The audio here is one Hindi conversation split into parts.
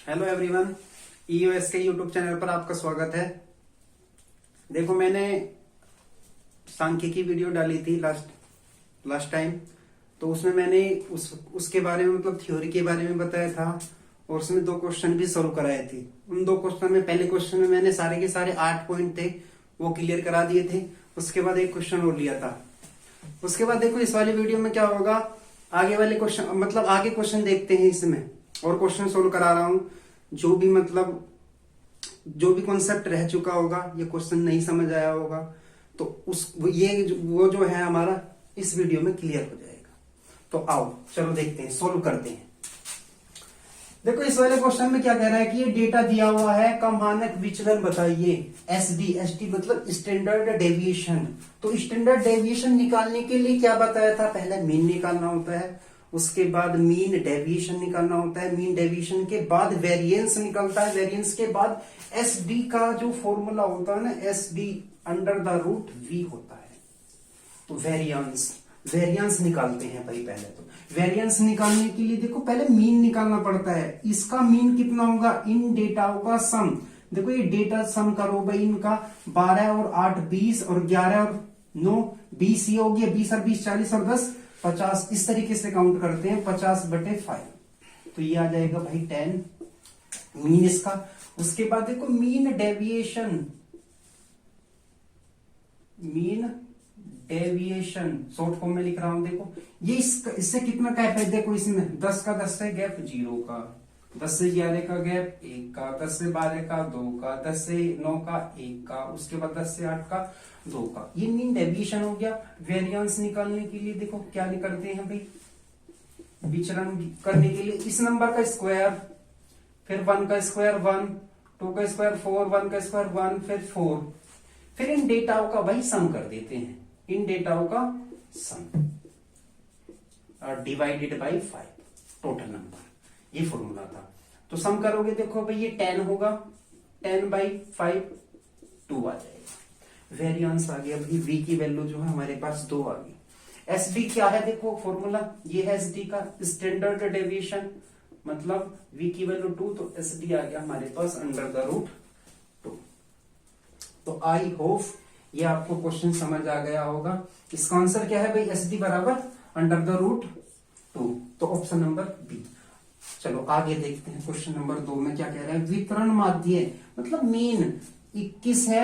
हेलो एवरीवन, ईओएस के यूट्यूब चैनल पर आपका स्वागत है। देखो, मैंने सांख्यिकी वीडियो डाली थी लास्ट टाइम। तो उसमें मैंने उसके बारे में मतलब थ्योरी के बारे में बताया था और उसमें 2 क्वेश्चन भी सोल्व कराए थे। उन 2 क्वेश्चन में पहले क्वेश्चन में मैंने सारे के सारे 8 पॉइंट थे वो क्लियर करा दिए थे। उसके बाद एक क्वेश्चन और लिया था। उसके बाद देखो इस वाली वीडियो में क्या होगा, आगे वाले क्वेश्चन मतलब आगे क्वेश्चन देखते हैं इसमें और क्वेश्चन सोल्व करा रहा हूं। जो भी कॉन्सेप्ट रह चुका होगा, ये क्वेश्चन नहीं समझ आया होगा, तो वो जो है हमारा इस वीडियो में क्लियर हो जाएगा। तो आओ चलो देखते हैं, सोल्व करते हैं। देखो इस वाले क्वेश्चन में क्या कह रहा है कि ये डेटा दिया हुआ है का मानक विचलन बताइए। एसडी मतलब स्टैंडर्ड डेविएशन। तो स्टैंडर्ड डेविएशन निकालने के लिए क्या बताया था, पहले मीन निकालना होता है, उसके बाद मीन डेविएशन निकालना होता है, मीन डेविएशन के बाद वेरिएंस निकलता है, वेरिएंस के बाद एसडी का जो फॉर्मूला होता है ना, SD under the root V होता है। तो वेरिएंस निकालते हैं भाई। पहले तो वेरिएंस निकालने के लिए देखो पहले मीन निकालना पड़ता है। इसका मीन कितना होगा, इन डेटाओं का सम। देखो ये डेटा सम करो भाई, इनका 12 और 8 20 और 11 और 9 20, ये हो गया 20 और 20 40 और 10 50। इस तरीके से काउंट करते हैं 50/5। तो ये आ जाएगा भाई 10 मीन इसका। उसके बाद देखो मीन डेविएशन शॉर्ट फॉर्म में लिख रहा हूं। देखो ये इससे कितना गैप है, देखो इसमें 10 का 10 से गैप 0 का, 10 से 11 का गैप 1 का, 10 से 12 का 2 का, 10 से 9 का 1 का, उसके बाद 10 से 8 का 2 का। ये मीन डेविएशन हो गया। वेरिएंस निकालने के लिए देखो क्या करते हैं भाई, विचलन करने के लिए इस नंबर का स्क्वायर, फिर 1 का स्क्वायर 1, 2 का स्क्वायर 4, 1 का स्क्वायर 1, फिर 4, फिर इन डेटाओं का भाई सम कर देते हैं, इन डेटाओं का सम डिवाइडेड बाई 5 टोटल नंबर। ये फॉर्मूला था। तो सम करोगे देखो भाई ये 10 होगा, 10/5 2 आ जाएगा। वेरिएंस आ गया भाई, v की वैल्यू जो है हमारे पास 2 आ गई। एसडी क्या है देखो फॉर्मूला, ये है एसडी का स्टैंडर्ड डेविएशन, मतलब v की वैल्यू 2, तो एसडी आ गया हमारे पास अंडर द रूट 2। तो आई होप ये आपको क्वेश्चन समझ आ गया होगा। इसका आंसर क्या है भाई, एसडी बराबर अंडर द रूट 2। तो ऑप्शन नंबर बी। चलो आगे देखते हैं क्वेश्चन नंबर 2 में क्या कह रहा है। वितरण माध्य मतलब मीन 21 है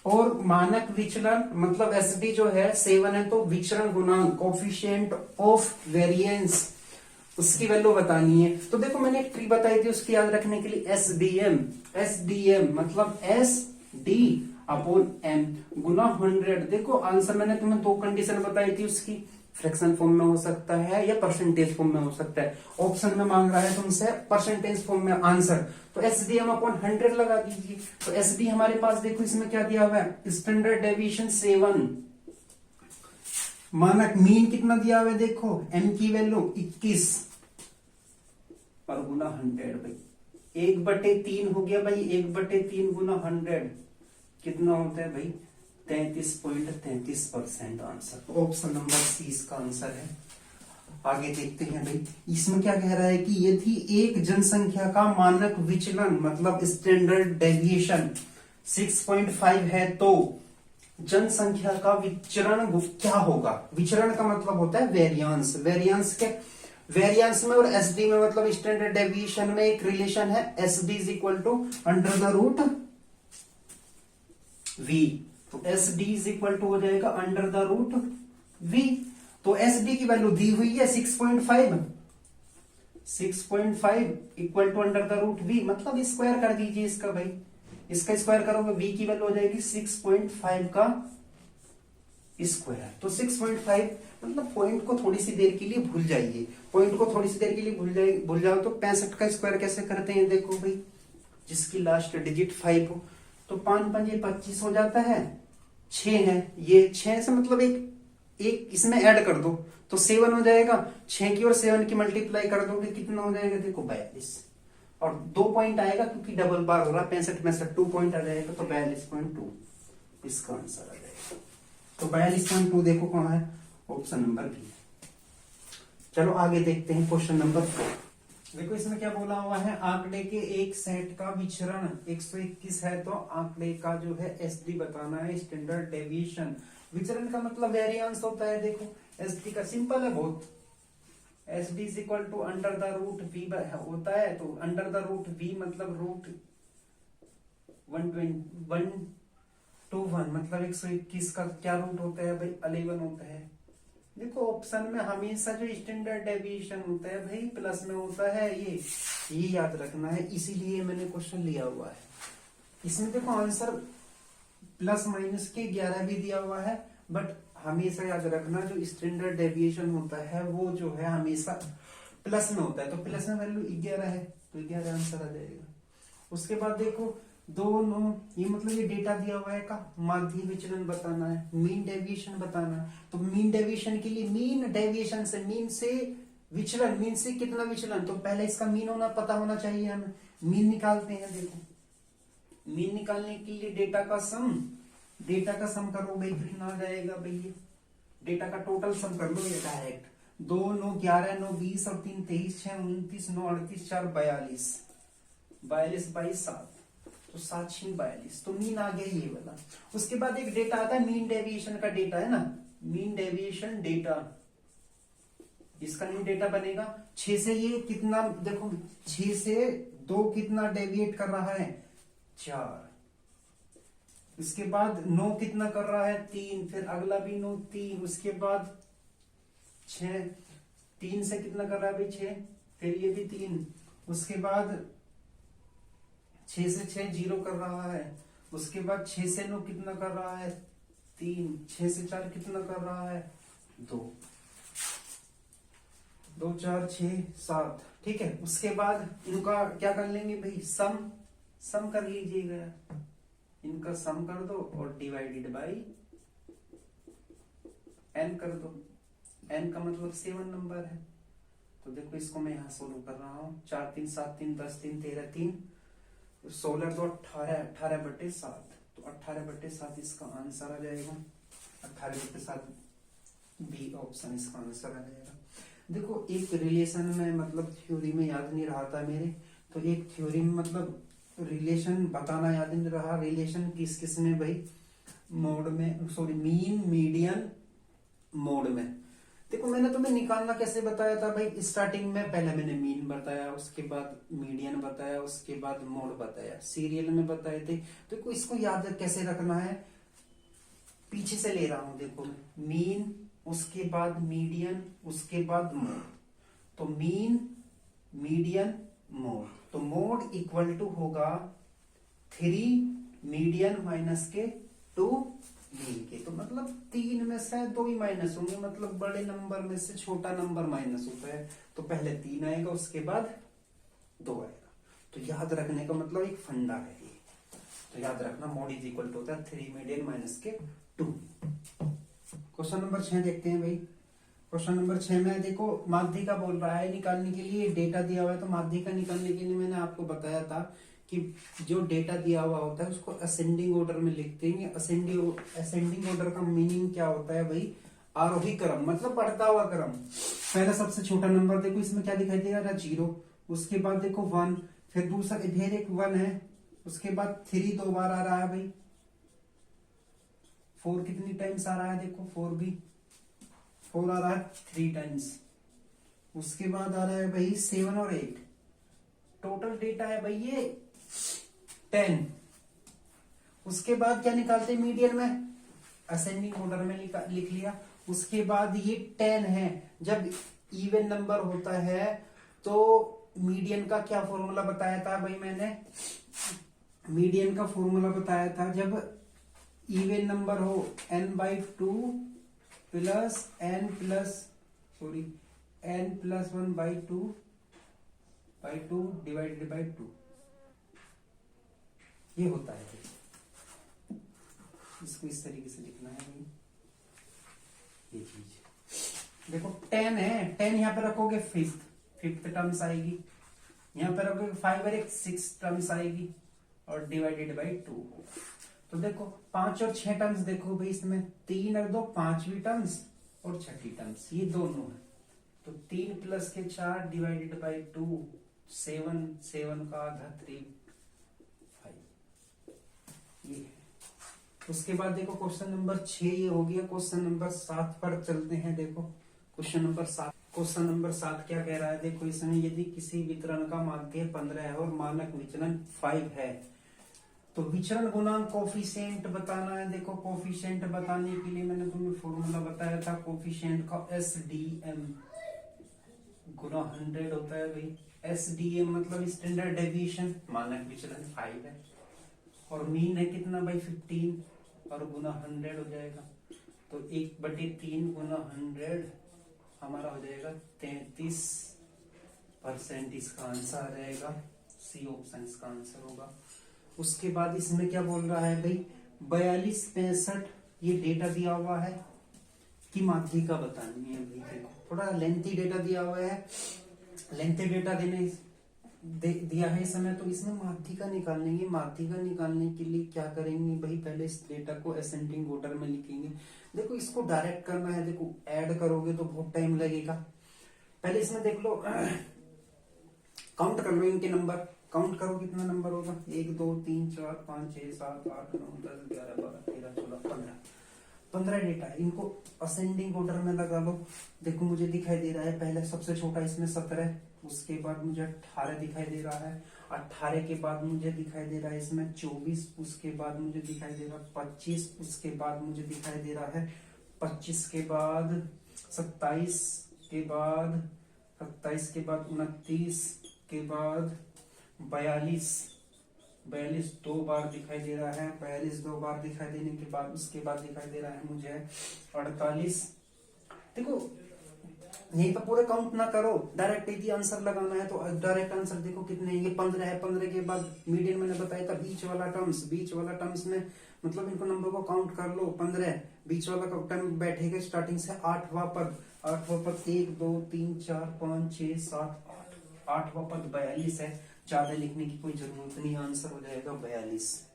और मानक विचलन मतलब एसडी जो है 7 है, तो विचरण गुणांक कोफिशिएंट ऑफ वेरिएंस उसकी वैल्यू बतानी है। तो देखो मैंने एक ट्री बताई थी उसकी याद रखने के लिए, एसडीएम मतलब एसडी अपॉन एम गुना 100। देखो आंसर मैंने तुम्हें 2 कंडीशन बताई थी उसकी, फ्रैक्शन फॉर्म में हो सकता है या परसेंटेज फॉर्म में हो सकता है। ऑप्शन में मांग रहा है तुमसे परसेंटेज फॉर्म में आंसर, तो एसडीएम अपॉन 100 लगा दीजिए। तो एसडी हमारे पास देखो इसमें क्या दिया हुआ है, स्टैंडर्ड डेविएशन 7, मानक मीन कितना दिया हुआ है देखो, एम की वैल्यू 21 और गुना 100 भाई 1/3 हो गया भाई, 1/3 गुना 100 कितना होता है भाई 33.33% आंसर। ऑप्शन नंबर सी इसका आंसर है। आगे देखते हैं भाई, इसमें क्या कह रहा है कि यदि एक जनसंख्या का मानक विचलन मतलब स्टैंडर्ड डेविएशन 6.5 है तो जनसंख्या का विचरण क्या होगा। विचरण का मतलब होता है वेरिएंस। वेरिएंस में और एसडी में मतलब स्टैंडर्ड डेविएशन में एक रिलेशन है, SD is equal to under the root V. तो एसडी इज इक्वल टू हो जाएगा अंडर द रूट वी। तो एसडी की वैल्यू दी हुई है 6.5 equal to under the root V, मतलब स्क्वायर कर दीजिए इसका भाई, इसका स्क्वायर करोगे वी की वैल्यू हो जाएगी 6.5 का स्क्वायर। तो 6.5 मतलब पॉइंट को थोड़ी सी देर के लिए भूल जाइए, पॉइंट को थोड़ी सी देर के लिए भूल जाओ। तो 65 का स्क्वायर कैसे करते हैं देखो भाई, जिसकी लास्ट डिजिट 5 हो, तो 5 5 25 हो जाता है, 6 है, ये 6 से मतलब एक इसमें ऐड कर दो तो 7 हो जाएगा। 6 की और 7 की मल्टीप्लाई कर दोगे कितना हो जाएगा देखो 42, और 2 पॉइंट आएगा क्योंकि डबल बार हो रहा 65 2 पॉइंट आ जाएगा, तो 42.2 इसका आंसर आ जाएगा। तो 42.2 देखो कहां है, ऑप्शन नंबर बी। चलो आगे देखते हैं क्वेश्चन नंबर 4। देखो इसमें क्या बोला हुआ है, आंकड़े के एक सेट का विचरण 121 है तो आंकड़े का जो है एसडी बताना है, स्टैंडर्ड डेविएशन। विचरण का मतलब वेरिएंस होता है। देखो एसडी का सिंपल है बहुत, S D is equal to under the root V होता है, तो अंडर द रूट वी मतलब रूट 121 मतलब 121 का क्या रूट होता है भाई, 11 होता है। देखो ऑप्शन में हमेशा जो स्टैंडर्ड डेविएशन होता है भाई प्लस में होता है, ये याद रखना है, इसीलिए मैंने क्वेश्चन लिया हुआ है। इसमें देखो आंसर प्लस माइनस के 11 भी दिया हुआ है, बट हमेशा याद रखना जो स्टैंडर्ड डेविएशन होता है वो जो है हमेशा प्लस में होता है, तो प्लस में वैल्यू 11 है तो 11 आंसर आ जाएगा। उसके बाद देखो दोनों, ये मतलब ये डेटा दिया हुआ है का माध्य विचलन बताना है, मीन डेविएशन बताना है। तो मीन डेविएशन के लिए मीन डेविएशन से, मीन से विचलन, मीन से कितना विचलन, तो पहले इसका मीन होना पता होना चाहिए, हमें मीन निकालते हैं। देखो मीन निकालने के लिए डेटा का सम करो भाई, कितना आ जाएगा भाई, ये डेटा का टोटल सम कर लो ये डायरेक्ट। 2 9 11 9 20 और 3 23 6 29 9 38 4 42 42 22 7, तो 7 6 42, तो मीन आ गया ये वाला। उसके बाद एक डेटा आता है मीन डेविएशन का डेटा है ना, मीन डेविएशन डेटा, इसका मीन डेटा बनेगा 6 से ये कितना, देखो 6 से 2 कितना डेविएट कर रहा है 4, उसके बाद 9 कितना कर रहा है 3, फिर अगला भी 9 3, उसके बाद 6 3 से कितना कर रहा है भाई 6, फिर ये भी 3, उसके बाद 6 से 6 0 कर रहा है, उसके बाद 6 से 9 कितना कर रहा है 3, 6 से 4 कितना कर रहा है 2 2 4 6 7, ठीक है। उसके बाद इनका क्या कर लेंगे भाई, सम कर लीजिएगा, इनका सम कर दो और डिवाइडेड बाई n कर दो, n का मतलब 7 नंबर है। तो देखो इसको मैं यहां सोल्व कर रहा हूं, 4 3 7 3 10 3 13 3 16 तो 18 18/7, तो 18/7 इसका आंसर आ जाएगा, 18/7 बी ऑप्शन इसका आंसर आ जाएगा। देखो एक रिलेशन में मतलब थ्योरी में याद नहीं रहा था मेरे, तो एक थ्योरी में मतलब रिलेशन बताना याद नहीं रहा, रिलेशन किस किस में भाई, मोड में, सॉरी मीन मीडियन मोड में। देखो मैंने तुम्हें निकालना कैसे बताया था भाई, स्टार्टिंग में पहले मैंने मीन बताया, उसके बाद मीडियन बताया, उसके बाद मोड बताया, सीरियल में बताए थे। देखो इसको याद कैसे रखना है, पीछे से ले रहा हूं, देखो मीन, उसके बाद मीडियन, उसके बाद मोड, तो मीन मीडियन मोड, तो मोड इक्वल टू होगा 3 मीडियन माइनस के 2 मीन के, तो मतलब 3 में से 2 ही माइनस होंगे, मतलब बड़े नंबर में से छोटा नंबर माइनस होता है, तो पहले 3 आएगा उसके बाद 2 आएगा। तो याद रखने का मतलब एक फंडा है ये, तो याद रखना मोड इज इक्वल टू होता है 3 मीडियन माइनस के 2। क्वेश्चन नंबर 6 देखते हैं भाई। क्वेश्चन नंबर 6 में देखो माध्य का बोल रहा है निकालने के लिए, डेटा दिया हुआ है, तो माध्य का निकालने के लिए मैंने आपको बताया था कि जो डेटा दिया हुआ होता है उसको असेंडिंग ऑर्डर में लिखते हैं। असेंडिंग ऑर्डर का मीनिंग क्या होता है भाई, आरोही क्रम, मतलब बढ़ता हुआ क्रम। पहला सबसे छोटा नंबर देखो इसमें क्या दिखाई दे रहा है 0, उसके बाद देखो 1, फिर दूसरा इधर एक 1 है, उसके बाद 3 2 बार आ रहा है भाई, 4 कितनी टाइम्स आ रहा है, देखो 4 भी 4 आ रहा है 3 टाइम्स, उसके बाद आ रहा है भाई 7 और 8, टोटल डेटा है भाई ये 10। उसके बाद क्या निकालते हैं मीडियन में, असेंडिंग ऑर्डर में लिख लिया। उसके बाद ये 10 है, जब इवन नंबर होता है तो मीडियन का क्या फॉर्मूला बताया था भाई मैंने, मीडियन का फॉर्मूला बताया था, जब इवन नंबर हो n/2 plus n plus 1/2 divided by 2, ये होता है। इसको इस तरीके से लिखना है भाई, ये चीज देखो 10 है, 10 यहां पे रखोगे फिफ्थ टर्म्स आएगी, यहां पे रखोगे 5 और 6 टर्म्स आएगी, और डिवाइडेड बाई 2। तो देखो 5 और 6 टर्म्स देखो भाई, इसमें 3 और 2 5वीं टर्म्स और 6ठी टर्म्स, ये दोनों है, तो 3 प्लस के 4 डिवाइडेड बाई 2, 7, 7 का आधा 3, 5, ये है। उसके बाद देखो क्वेश्चन नंबर 6 ये हो गया। क्वेश्चन नंबर 7 पर चलते हैं। देखो क्वेश्चन नंबर 7, क्वेश्चन नंबर 7 क्या कह रहा है? देखो इसमें यदि किसी वितरण का माध्य 15 है और मानक विचलन 5 है, तो विचरण गुणांक कोफिशिएंट बताना है। देखो कोफिशिएंट बताने के लिए मैंने तुम्हें फॉर्मूला बताया था कोफिशिएंट का, SDM गुना 100 होता है भाई। SDM मतलब स्टैंडर्ड डेविएशन, मानक विचलन 5 है और मीन है कितना भाई 15 और गुना 100 हो जाएगा। तो 1/3 गुना 100 हमारा हो जाएगा 33%। इसका आंसर आ जाएगा सी ऑप्शन इसका आंसर होगा। उसके बाद इसमें क्या बोल रहा है भाई? 42, 65 ये डेटा दिया हुआ है कि माध्यिका बतानी है भाई। देखो थोड़ा लेंथी डेटा दिया हुआ है, लेंथी डेटा दिया है इस समय, तो इसमें माध्यिका निकालेंगे। माध्यिका निकालने के लिए क्या करेंगे भाई? पहले इस डेटा को असेंडिंग ऑर्डर में लिखेंगे। देखो इसको डायरेक्ट करना है, देखो ऐड करोगे तो बहुत टाइम लगेगा। पहले इसमें देख लो, काउंट कर लो इनके नंबर, काउंट करो कितना नंबर होगा। 1 2 3 4 5 6 7 8 9 10 11 12 13 14 15 डेटा है। इनको असेंडिंग ऑर्डर में लगा लो। देखो मुझे दिखाई दे रहा है पहले सबसे छोटा इसमें 17, उसके बाद मुझे 18 दिखाई दे रहा है, 18 के बाद मुझे दिखाई दे रहा है इसमें 24, उसके बाद मुझे दिखाई दे रहा है 25, उसके बाद मुझे दिखाई दे रहा है 25 के बाद 27 के बाद 27 के बाद 29 के बाद 42 दो बार दिखाई दे रहा है। 42 दो बार दिखाई देने के बाद उसके बाद दिखाई दे रहा है मुझे 48। देखो यही तो पूरे काउंट ना करो, डायरेक्ट यदि आंसर लगाना है तो डायरेक्ट आंसर देखो कितने, ये 15 है। 15 के बाद मीडियन मैंने बताया था बीच वाला टर्म्स, बीच वाला टर्म्स में मतलब इनको नंबर को काउंट कर लो। 15 बीच वाला टर्म बैठेगा स्टार्टिंग से 8वां पद, 8वां पद 1 2 3 4 5 6 7 8, 8वां पद 42 है। ज्यादा लिखने की कोई जरूरत नहीं, आंसर हो जाएगा 42।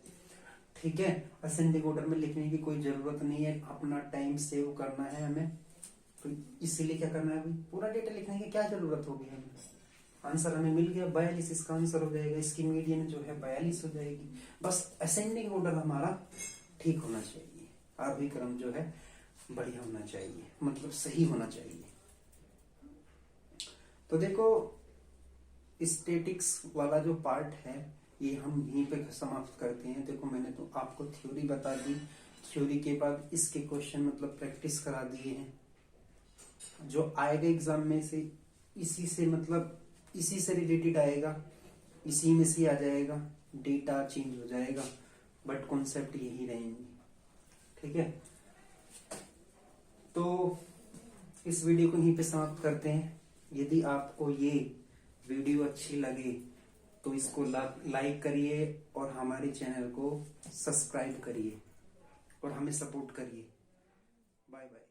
ठीक है, असेंडिंग ऑर्डर में लिखने की कोई जरूरत नहीं है, अपना टाइम सेव करना है हमें, तो इसीलिए क्या करना है अभी पूरा डेटा लिखने की क्या जरूरत होगी हमें। आंसर हमें मिल गया 42, इसका आंसर हो जाएगा। इसकी मीडियन जो है 42 हो जाएगी। बस असेंडिंग ऑर्डर हमारा ठीक होना चाहिए, आरोही क्रम जो है बढ़िया होना चाहिए, मतलब सही होना चाहिए। तो देखो स्टैटिक्स वाला जो पार्ट है ये हम यहीं पे समाप्त करते हैं। देखो मैंने तो आपको थ्योरी बता दी, थ्योरी के बाद इसके क्वेश्चन मतलब प्रैक्टिस करा दिए हैं। जो आएगा एग्जाम में से इसी से मतलब इसी से रिलेटेड आएगा, इसी में से आ जाएगा, डेटा चेंज हो जाएगा बट कॉन्सेप्ट यही रहेंगे। ठीक है, तो इस वीडियो को यहीं पे समाप्त करते हैं। यदि आपको ये वीडियो अच्छी लगे तो इसको लाइक करिए और हमारे चैनल को सब्सक्राइब करिए और हमें सपोर्ट करिए। Bye bye.